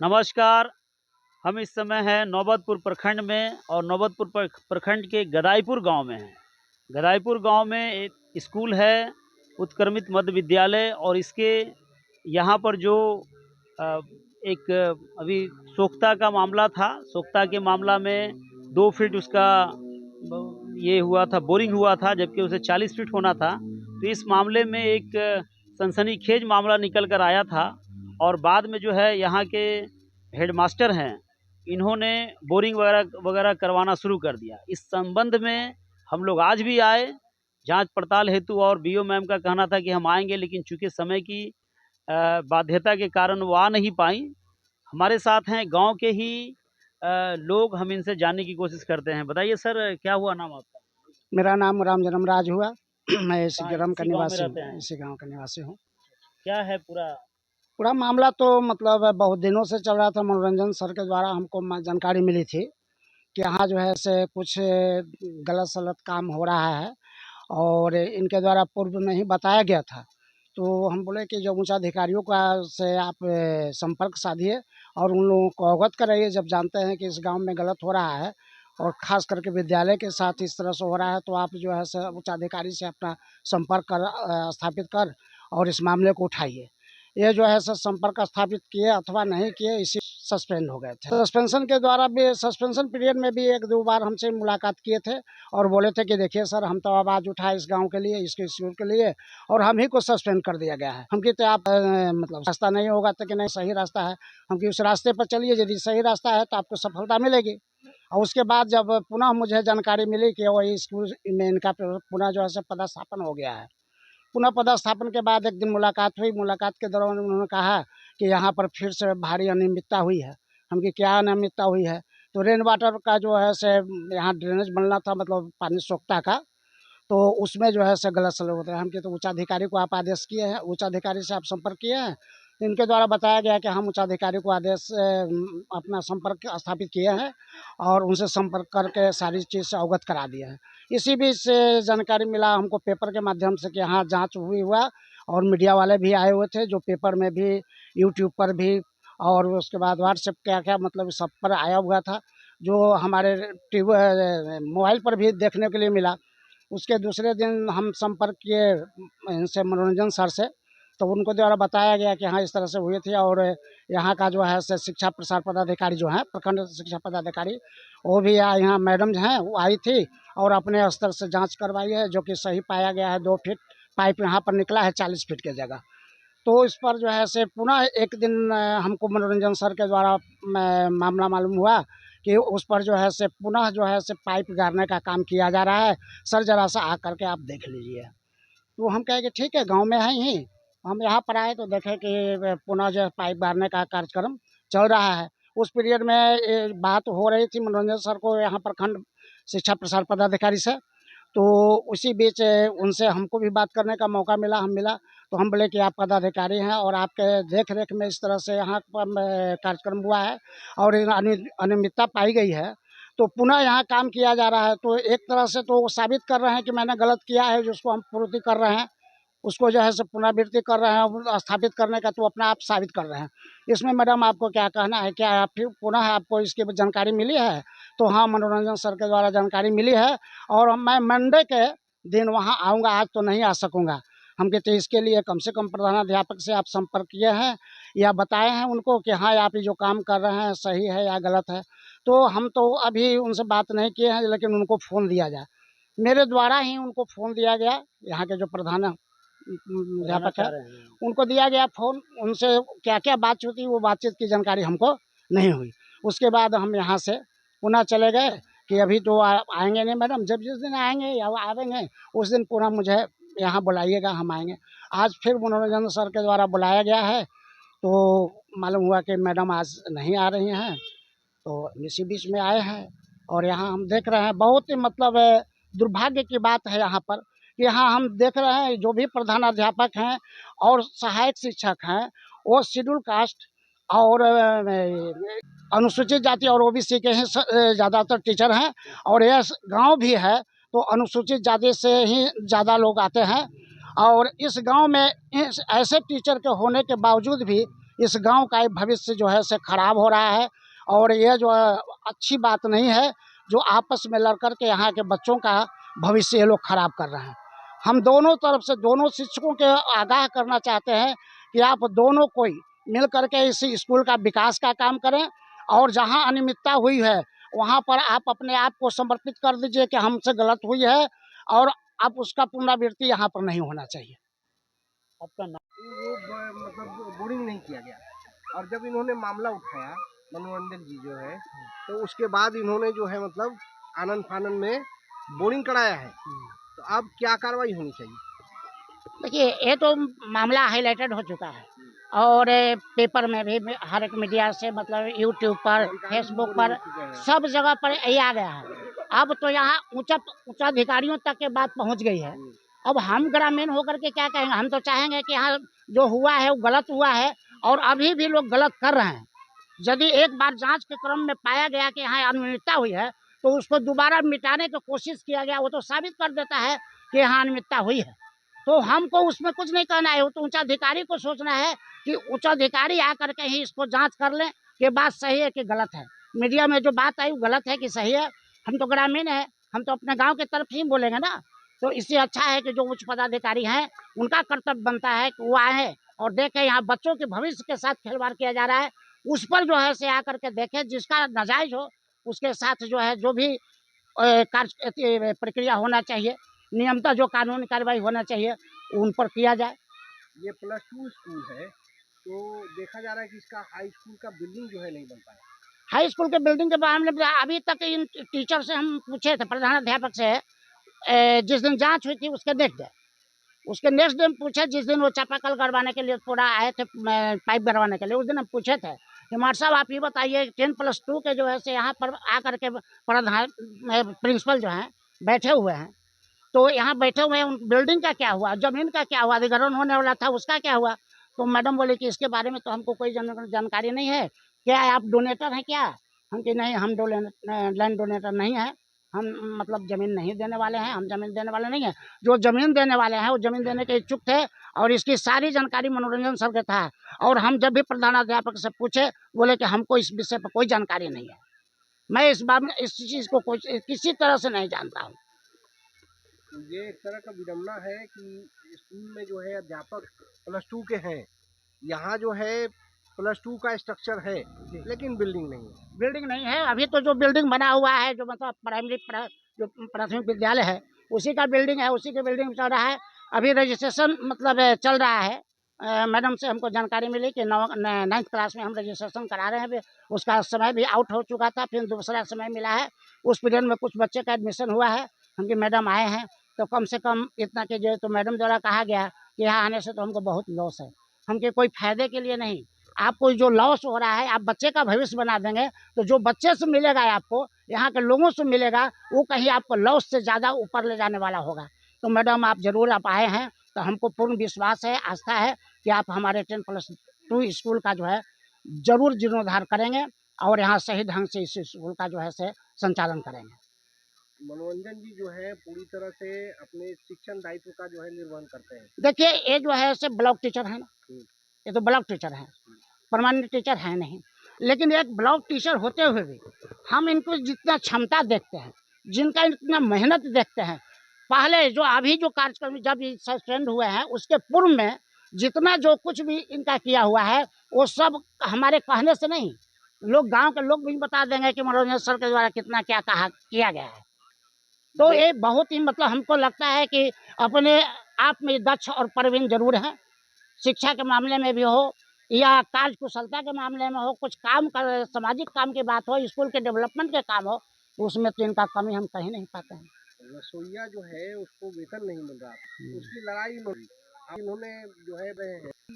नमस्कार। हम इस समय हैं नौबतपुर प्रखंड में और नौबतपुर प्रखंड के गदाईपुर गांव में हैं। गदाईपुर गांव में एक स्कूल है, उत्क्रमित मध्य विद्यालय, और इसके यहाँ पर जो अ, एक अभी सोख्ता का मामला था। सोख्ता के मामला में 2 फीट उसका ये हुआ था, बोरिंग हुआ था, जबकि उसे 40 फीट होना था। तो इस मामले में एक सनसनीखेज मामला निकल कर आया था और बाद में जो है यहाँ के हेडमास्टर हैं, इन्होंने बोरिंग वगैरह वगैरह करवाना शुरू कर दिया। इस संबंध में हम लोग आज भी आए जांच पड़ताल हेतु, और बीओ मैम का कहना था कि हम आएंगे, लेकिन चूंकि समय की बाध्यता के कारण वो आ नहीं पाई। हमारे साथ हैं गांव के ही लोग, हम इनसे जानने की कोशिश करते हैं। बताइए सर, क्या हुआ, नाम आपका? मेरा नाम राम जन्मराज हुआ। मैं इसी कहाँ, ग्राम का इसी गांव में निवासी रहते हूँ, हैं? इसी गांव का निवासी हूँ। क्या है पूरा? पूरा मामला तो मतलब बहुत दिनों से चल रहा था। मनोरंजन सर के द्वारा हमको जानकारी मिली थी कि यहाँ जो है से कुछ गलत सलत काम हो रहा है और इनके द्वारा पूर्व में ही बताया गया था। तो हम बोले कि जो उच्च अधिकारियों का से आप संपर्क साधिए और उन लोगों को अवगत कराइए, जब जानते हैं कि इस गांव में गलत हो रहा है और ख़ास करके विद्यालय के साथ इस तरह से हो रहा है, तो आप जो है से उच्च अधिकारी से अपना संपर्क स्थापित कर और इस मामले को उठाइए। ये जो है संपर्क स्थापित किए अथवा नहीं किए, इसी सस्पेंड हो गए थे। सस्पेंशन के द्वारा भी, सस्पेंशन पीरियड में भी 1-2 बार हमसे मुलाकात किए थे और बोले थे कि देखिए सर, हम तो आवाज़ उठाए इस गांव के लिए, इसके स्कूल के लिए, और हम ही को सस्पेंड कर दिया गया है। हम कहते आप मतलब रास्ता नहीं होगा तो कि नहीं, सही रास्ता है। हम कि उस रास्ते पर चलिए, यदि सही रास्ता है तो आपको सफलता मिलेगी। और उसके बाद जब पुनः मुझे जानकारी मिली कि वही स्कूल में इनका पुनः जो है पदस्थापन हो गया है। पुनः पदस्थापन के बाद एक दिन मुलाकात हुई। मुलाकात के दौरान उन्होंने कहा कि यहाँ पर फिर से भारी अनियमितता हुई है। हम कि क्या अनियमितता हुई है? तो रेन वाटर का जो है से यहाँ ड्रेनेज बनना था, मतलब पानी सोखता का, तो उसमें जो है से गलत सलत होता है। हम कि तो उच्चाधिकारी को आप आदेश किए हैं, उच्चाधिकारी से आप संपर्क किए हैं? इनके द्वारा बताया गया कि हम उच्चाधिकारी को आदेश अपना संपर्क स्थापित किए हैं और उनसे संपर्क करके सारी चीज़ से अवगत करा दिए हैं। इसी बीच से जानकारी मिला हमको पेपर के माध्यम से कि हाँ, जांच हुआ और मीडिया वाले भी आए हुए थे, जो पेपर में भी, यूट्यूब पर भी, और उसके बाद व्हाट्सएप क्या क्या मतलब सब पर आया हुआ था, जो हमारे मोबाइल पर भी देखने के लिए मिला। उसके दूसरे दिन हम संपर्क किए इनसे, मनोरंजन सर से, तो उनको द्वारा बताया गया कि हाँ, इस तरह से हुई थी और यहाँ का जो है शिक्षा प्रसार पदाधिकारी जो है, प्रखंड शिक्षा पदाधिकारी, वो भी यहाँ मैडम जो हैं वो आई थी और अपने स्तर से जांच करवाई है, जो कि सही पाया गया है। 2 फीट पाइप यहाँ पर निकला है 40 फीट की जगह। तो इस पर जो है से पुनः एक दिन हमको मनोरंजन सर के द्वारा मामला मालूम हुआ कि उस पर जो है से पुनः जो है से पाइप गाड़ने का काम किया जा रहा है। सर, ज़रा सा आ करके आप देख लीजिए। तो हम कहे कि ठीक है, गांव में हैं ही, हम यहाँ पर आए तो देखे कि पुनः जो है पाइप गाड़ने का कार्यक्रम चल रहा है। उस पीरियड में बात हो रही थी मनोरंजन सर को यहाँ प्रखंड शिक्षा प्रसार पदाधिकारी से। तो उसी बीच उनसे हमको भी बात करने का मौका मिला, हम मिला। तो हम बोले कि आप पदाधिकारी हैं और आपके देख रेख में इस तरह से यहाँ पर कार्यक्रम हुआ है और अनियमितता पाई गई है, तो पुनः यहाँ काम किया जा रहा है। तो एक तरह से तो वो साबित कर रहे हैं कि मैंने गलत किया है, जिसको हम पूर्ति कर रहे हैं, उसको जो है पुनरावृत्ति कर रहे हैं, स्थापित करने का तो अपना आप साबित कर रहे हैं। इसमें मैडम आपको क्या कहना है? क्या आप फिर पुनः आपको इसकी जानकारी मिली है? तो हाँ, मनोरंजन सर के द्वारा जानकारी मिली है और मैं मंडे के दिन वहाँ आऊँगा, आज तो नहीं आ सकूँगा। हम कहते इसके लिए कम से कम प्रधानाध्यापक से आप संपर्क किए हैं या बताए हैं उनको कि हाँ, आप ये जो काम कर रहे हैं सही है या गलत है? तो हम तो अभी उनसे बात नहीं किए हैं, लेकिन उनको फ़ोन दिया जाए। मेरे द्वारा ही उनको फ़ोन दिया गया, यहाँ के जो प्रधान अध्यापक है, उनको दिया गया फ़ोन। उनसे क्या-क्या बातचीत हुई, वो बातचीत की जानकारी हमको नहीं हुई। उसके बाद हम यहाँ से पुनः चले गए कि अभी तो आएँगे नहीं मैडम, जब जिस दिन आएँगे या आवेंगे उस दिन पुनः मुझे यहाँ बुलाइएगा, हम आएँगे। आज फिर मनोरंजन सर के द्वारा बुलाया गया है, तो मालूम हुआ कि मैडम आज नहीं आ रही हैं, तो इसी बीच में आए हैं और यहाँ हम देख रहे हैं। बहुत ही मतलब दुर्भाग्य की बात है यहाँ पर। यहाँ हम देख रहे हैं जो भी प्रधानाध्यापक हैं और सहायक शिक्षक हैं, वो शेड्यूल कास्ट और अनुसूचित जाति और ओबीसी के ही ज़्यादातर टीचर हैं। और यह गांव भी है तो अनुसूचित जाति से ही ज़्यादा लोग आते हैं। और इस गांव में ऐसे टीचर के होने के बावजूद भी इस गांव का भविष्य जो है से खराब हो रहा है और ये जो है अच्छी बात नहीं है। जो आपस में लड़ कर के यहाँ के बच्चों का भविष्य ये लोग खराब कर रहे हैं। हम दोनों तरफ से दोनों शिक्षकों के आगाह करना चाहते हैं कि आप दोनों कोई मिल करके इस स्कूल का विकास का काम करें और जहां अनियमितता हुई है वहां पर आप अपने आप को समर्पित कर दीजिए कि हमसे गलत हुई है और अब उसका पुनरावृत्ति यहाँ पर नहीं होना चाहिए। आपका नाम? मतलब बोरिंग नहीं किया गया। और जब इन्होंने मामला उठाया मनोरंजन जी जो है, तो उसके बाद इन्होंने जो है मतलब आनन फानन में बोरिंग कराया है। तो अब क्या कार्रवाई होनी चाहिए? देखिए, ये तो मामला हाईलाइटेड हो चुका है और पेपर में भी हर एक मीडिया से मतलब यूट्यूब पर, फेसबुक पर, सब जगह पर यही आ गया है। अब तो यहाँ उच्च अधिकारियों तक के बात पहुँच गई है। अब हम ग्रामीण होकर के क्या कहेंगे? हम तो चाहेंगे कि यहाँ जो हुआ है वो गलत हुआ है और अभी भी लोग गलत कर रहे हैं। यदि एक बार जांच के क्रम में पाया गया कि यहाँ अनियमितता हुई है तो उसको दोबारा मिटाने की कोशिश किया गया, वो तो साबित कर देता है कि यहाँ अनियमितता हुई है। तो हमको उसमें कुछ नहीं कहना है, वो तो उच्चाधिकारी को सोचना है कि उच्चाधिकारी आकर के ही इसको जांच कर लें कि बात सही है कि गलत है। मीडिया में जो बात आई वो गलत है कि सही है? हम तो ग्रामीण हैं, हम तो अपने गांव के तरफ ही बोलेंगे ना। तो इससे अच्छा है कि जो उच्च पदाधिकारी हैं उनका कर्तव्य बनता है कि वो आए और देखें यहाँ बच्चों के भविष्य के साथ खिलवाड़ किया जा रहा है, उस पर जो है से आकर के देखें। जिसका नाजायज हो उसके साथ जो है जो भी कार्य प्रक्रिया होना चाहिए, नियमतः जो कानूनी कार्रवाई होना चाहिए उन पर किया जाए। ये +2 स्कूल है, तो देखा जा रहा है कि इसका हाई स्कूल का बिल्डिंग जो है नहीं बन पाया। हाई स्कूल के बिल्डिंग के मामले में अभी तक इन टीचर से हम पूछे थे, प्रधानाध्यापक से, जिस दिन जांच हुई थी उसके नेक्स्ट डे, उसके नेक्स्ट दिन पूछे, जिस दिन वो चापाकल गड़वाने के लिए पूरा आए थे, पाइप गड़वाने के लिए, उस दिन हम पूछे थे कि मार साहब आप ये बताइए 10+2 के जो है से यहाँ पर आकर के प्रधान प्रिंसिपल जो हैं बैठे हुए हैं, तो यहाँ बैठे हुए हैं, उन बिल्डिंग का क्या हुआ, जमीन का क्या हुआ, अधिग्रहण होने वाला था उसका क्या हुआ? तो मैडम बोले कि इसके बारे में तो हमको कोई जानकारी नहीं है। क्या आप डोनेटर हैं क्या? हम कि नहीं, हम लैंड डोनेटर नहीं है, हम मतलब ज़मीन नहीं देने वाले हैं, हम ज़मीन देने वाले नहीं हैं। जो ज़मीन देने वाले हैं वो ज़मीन देने के इच्छुक थे और इसकी सारी जानकारी मनोरंजन सर के था। और हम जब भी प्रधानाध्यापक से पूछे बोले कि हमको इस विषय पर कोई जानकारी नहीं है, मैं इस बात में इस चीज़ को कोई किसी तरह से नहीं जानता हूँ। ये एक तरह का विडम्बना है कि स्कूल में जो है अध्यापक +2 के हैं, यहाँ जो है +2 का स्ट्रक्चर है लेकिन बिल्डिंग नहीं है। बिल्डिंग नहीं है। अभी तो जो बिल्डिंग बना हुआ है, जो मतलब जो प्राथमिक विद्यालय है उसी का बिल्डिंग है, उसी के बिल्डिंग चल रहा है। अभी रजिस्ट्रेशन मतलब चल रहा है। मैडम से हमको जानकारी मिली कि 9th क्लास में हम रजिस्ट्रेशन करा रहे हैं। अभी उसका समय भी आउट हो चुका था, फिर दूसरा समय मिला है। उस पीरियड में कुछ बच्चे का एडमिशन हुआ है। हम कि मैडम आए हैं तो कम से कम इतना कीजिए। तो मैडम द्वारा कहा गया कि यहाँ आने से तो हमको बहुत लॉस है। हम कि कोई फायदे के लिए नहीं, आपको जो लॉस हो रहा है, आप बच्चे का भविष्य बना देंगे तो जो बच्चे से मिलेगा आपको, यहाँ के लोगों से मिलेगा, वो कहीं आपको लॉस से ज़्यादा ऊपर ले जाने वाला होगा। तो मैडम आप ज़रूर आप आए हैं तो हमको पूर्ण विश्वास है, आस्था है कि आप हमारे 10+2 स्कूल का जो है ज़रूर जीर्णोद्धार करेंगे और यहाँ सही ढंग से इस स्कूल का जो है से संचालन करेंगे। मनोरंजन जी जो है पूरी तरह से अपने शिक्षण दायित्व का जो है निर्वहन करते हैं। देखिए, ये जो है से ब्लॉक टीचर है ना, ये तो ब्लॉक टीचर है, परमानेंट टीचर है नहीं। लेकिन एक ब्लॉक टीचर होते हुए भी हम इनको जितना क्षमता देखते हैं, जिनका इतना मेहनत देखते हैं, पहले जो अभी जो कार्यक्रम जब सस्पेंड हुए हैं उसके पूर्व में जितना जो कुछ भी इनका किया हुआ है वो सब हमारे कहने से नहीं, लोग गांव के लोग भी बता देंगे कि मनोरंजन सर के द्वारा कितना क्या कहा किया गया है। तो ये बहुत ही मतलब हमको लगता है कि अपने आप में दक्ष और प्रवीण जरूर हैं। शिक्षा के मामले में भी हो या कार्य कुशलता के मामले में हो, कुछ काम कर सामाजिक काम की बात हो, स्कूल के डेवलपमेंट के काम हो, तो उसमें तो इनका कमी हम कहीं नहीं पाते हैं। रसोईया जो है उसको वेतन नहीं मिल रहा, उसकी लड़ाई हो रही। अब इन्होंने जो है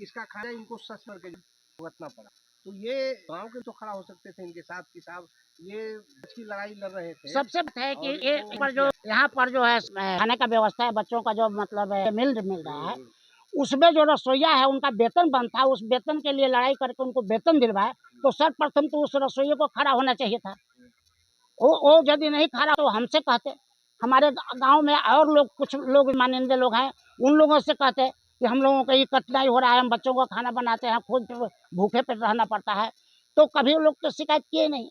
इसका खाना इनको सच करके भुगतना पड़ा। तो ये गांव के तो खड़ा हो सकते थे इनके साथ कि साहब ये अच्छी लड़ाई लड़ रहे थे। सबसे बात है कि ये पर जो यहाँ पर जो है खाने का व्यवस्था है, बच्चों का जो मतलब मिल रहा है, उसमें जो रसोईया है उनका वेतन बनता है, उस वेतन के लिए लड़ाई करके उनको वेतन दिलवाए तो सर्वप्रथम तो उस रसोइये को खड़ा होना चाहिए था। वो यदि नहीं खड़ा तो हमसे कहते, हमारे गांव में और लोग कुछ लोग माननीय लोग हैं, उन लोगों से कहते कि हम लोगों को ये कठिनाई हो रहा है, हम बच्चों को खाना बनाते हैं, खुद भूखे पेट रहना पड़ता है, तो कभी वो लोग तो शिकायत किए नहीं।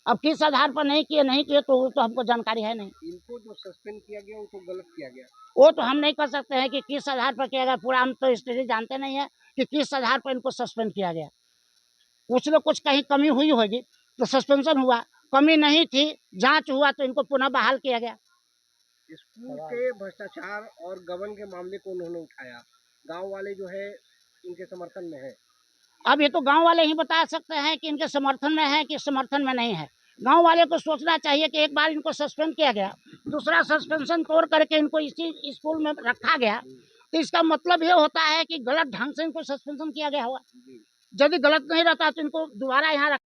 अब किस आधार पर नहीं किए तो हमको जानकारी है नहीं। इनको जो सस्पेंड किया गया वो तो गलत किया गया। वो तो हम नहीं कर सकते हैं कि किस आधार पर किया गया, पूरा हम तो स्थिति जानते नहीं है कि किस आधार पर इनको सस्पेंड किया गया। कुछ न कुछ कहीं कमी हुई होगी तो सस्पेंशन हुआ, कमी नहीं थी, जांच हुआ तो इनको पुनः बहाल किया गया। स्कूल के भ्रष्टाचार और गबन के मामले को उन्होंने उठाया, गांव वाले जो है इनके समर्थन में है। अब ये तो गांव वाले ही बता सकते हैं कि इनके समर्थन में है कि समर्थन में नहीं है। गांव वाले को सोचना चाहिए कि एक बार इनको सस्पेंड किया गया, दूसरा सस्पेंशन तोड़ करके इनको इसी स्कूल में रखा गया, तो इसका मतलब ये होता है कि गलत ढंग से इनको सस्पेंशन किया गया होगा। यदि गलत नहीं रहता तो इनको दोबारा यहाँ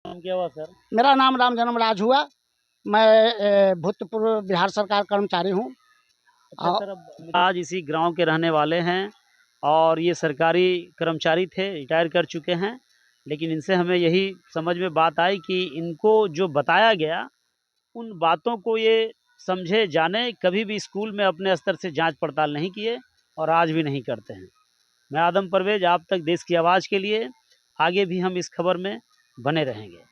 क्या हुआ सर? मेरा नाम राम जन्म राज हुआ। मैं भूतपूर्व बिहार सरकार कर्मचारी हूँ। अच्छा सर, अब आज इसी गांव के रहने वाले हैं और ये सरकारी कर्मचारी थे, रिटायर कर चुके हैं, लेकिन इनसे हमें यही समझ में बात आई कि इनको जो बताया गया उन बातों को ये समझे जाने, कभी भी स्कूल में अपने स्तर से जांच पड़ताल नहीं किए और आज भी नहीं करते हैं। मैं आदम परवेज, आप तक देश की आवाज़ के लिए आगे भी हम इस खबर में बने रहेंगे।